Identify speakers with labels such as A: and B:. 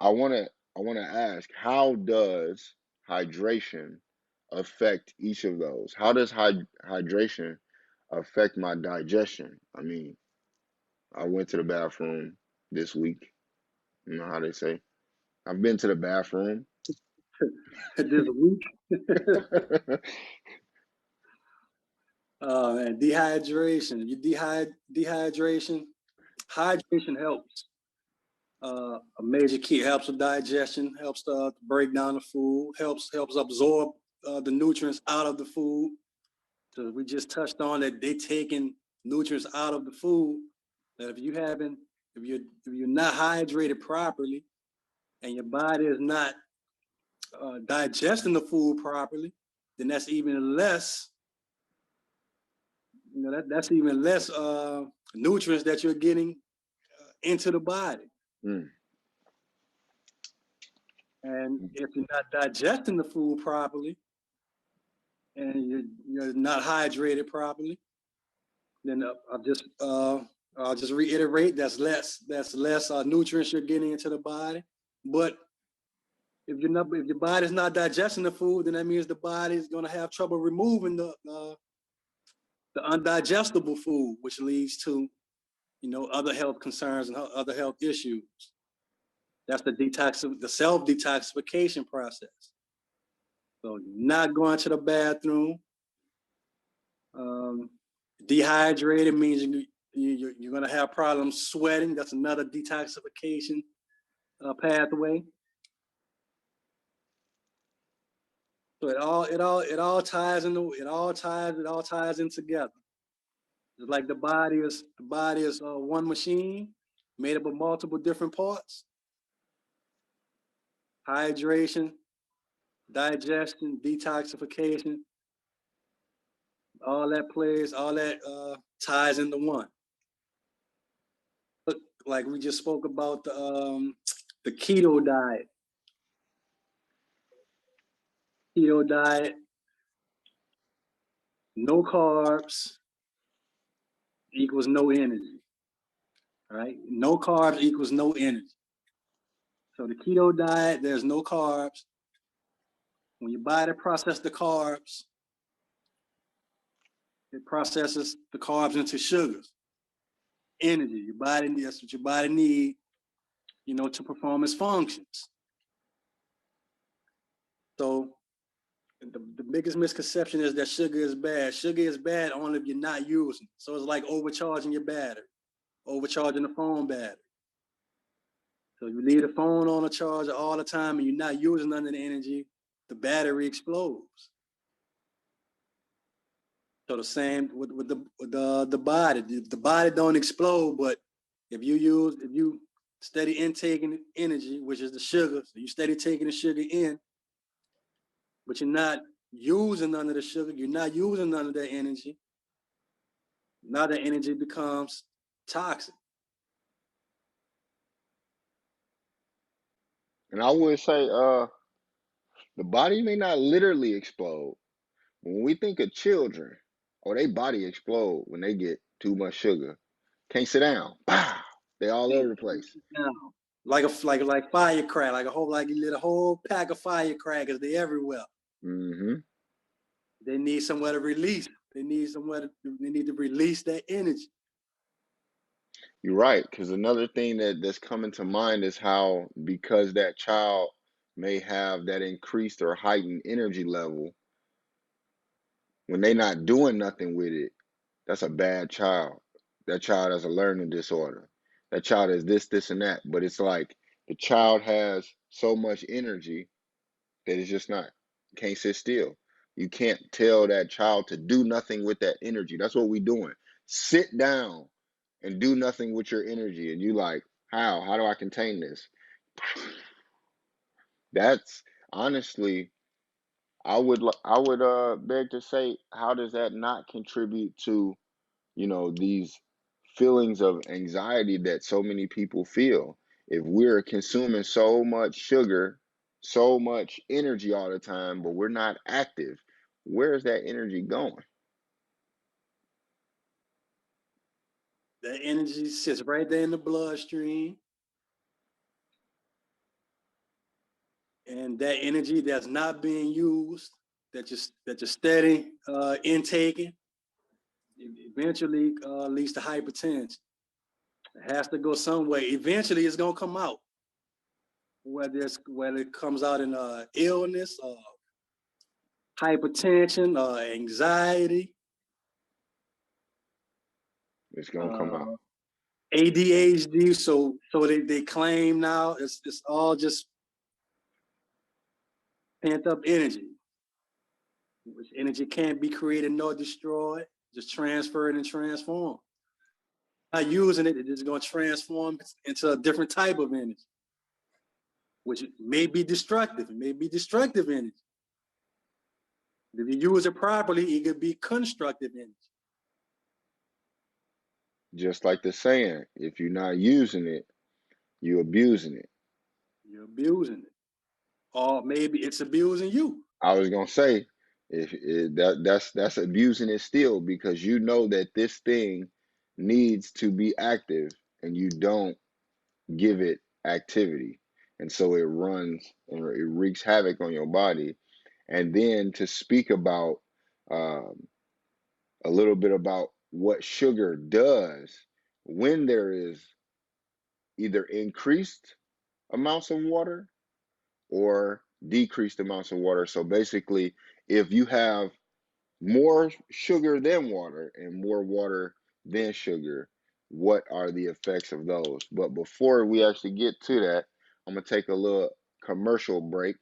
A: I want to ask, how does hydration affect each of those? How does hydration affect my digestion? I mean, I went to the bathroom this week. You know how they say, I've been to the bathroom.
B: this week. And dehydration. Dehydration. Hydration helps. A major key helps with digestion, helps to break down the food, helps absorb the nutrients out of the food. So we just touched on that they taking nutrients out of the food. That if you're not hydrated properly, and your body is not digesting the food properly, then that's even less. That's even less nutrients that you're getting into the body.
A: Mm.
B: And if you're not digesting the food properly, and you're not hydrated properly, then I'll just reiterate that's less nutrients you're getting into the body. But if your body's not digesting the food, then that means the body is going to have trouble removing the undigestible food, which leads to other health concerns and other health issues. That's the self detoxification process. So not going to the bathroom. Dehydrated means you're going to have problems sweating. That's another detoxification pathway. So it all ties in together. It's like the body is one machine made up of multiple different parts. Hydration, digestion, detoxification, all that ties into one. But like we just spoke about the keto diet. Keto diet, no carbs equals no energy. All right, no carbs equals no energy. So the keto diet, there's no carbs. When your body processes the carbs, it processes the carbs into sugars, energy. That's what your body needs, to perform its functions. So the biggest misconception is that sugar is bad. Sugar is bad only if you're not using it. So it's like overcharging your battery, overcharging the phone battery. So you leave the phone on a charger all the time and you're not using none of the energy, the battery explodes. So the same with the body. The body don't explode, but if you steady intaking energy, which is the sugar, so you steady taking the sugar in, but you're not using none of the sugar, you're not using none of that energy. Now that energy becomes toxic.
A: And I would say, the body may not literally explode. When we think of children, or they body explode when they get too much sugar. Can't sit down. Pow! They all over the place.
B: Like firecracker, you lit a whole pack of firecrackers. They everywhere.
A: Mm-hmm.
B: They need somewhere to release. They need to release that energy.
A: You're right, because another thing that's coming to mind is how, because that child may have that increased or heightened energy level, when they not doing nothing with it, that's a bad child. That child has a learning disorder. That child is this, and that. But it's like the child has so much energy that it's just not, can't sit still. You can't tell that child to do nothing with that energy. That's what we doing. Sit down and do nothing with your energy. And you like, how? How do I contain this? That's honestly, I would beg to say, how does that not contribute to, these feelings of anxiety that so many people feel? If we're consuming so much sugar, so much energy all the time, but we're not active, where is that energy going?
B: That energy sits right there in the bloodstream. and that energy that's not being used, that you're steady intaking, eventually leads to hypertension. It has to go some way. Eventually, it's gonna come out. Whether it comes out in illness, hypertension, anxiety,
A: It's gonna come out.
B: ADHD. So they claim now it's all just pent up energy, which energy can't be created nor destroyed, just transferred and transformed. Not using it, it's going to transform into a different type of energy, which may be destructive. It may be destructive energy. If you use it properly, it could be constructive energy.
A: Just like the saying, if you're not using it, you're abusing it.
B: You're abusing it, or maybe it's abusing you.
A: I was gonna say, that's abusing it still, because you know that this thing needs to be active and you don't give it activity, and so it runs and it wreaks havoc on your body. And then to speak about um, a little bit about what sugar does when there is either increased amounts of water or decreased amounts of water. So basically, if you have more sugar than water and more water than sugar, what are the effects of those? But before we actually get to that, I'm going to take a little commercial break.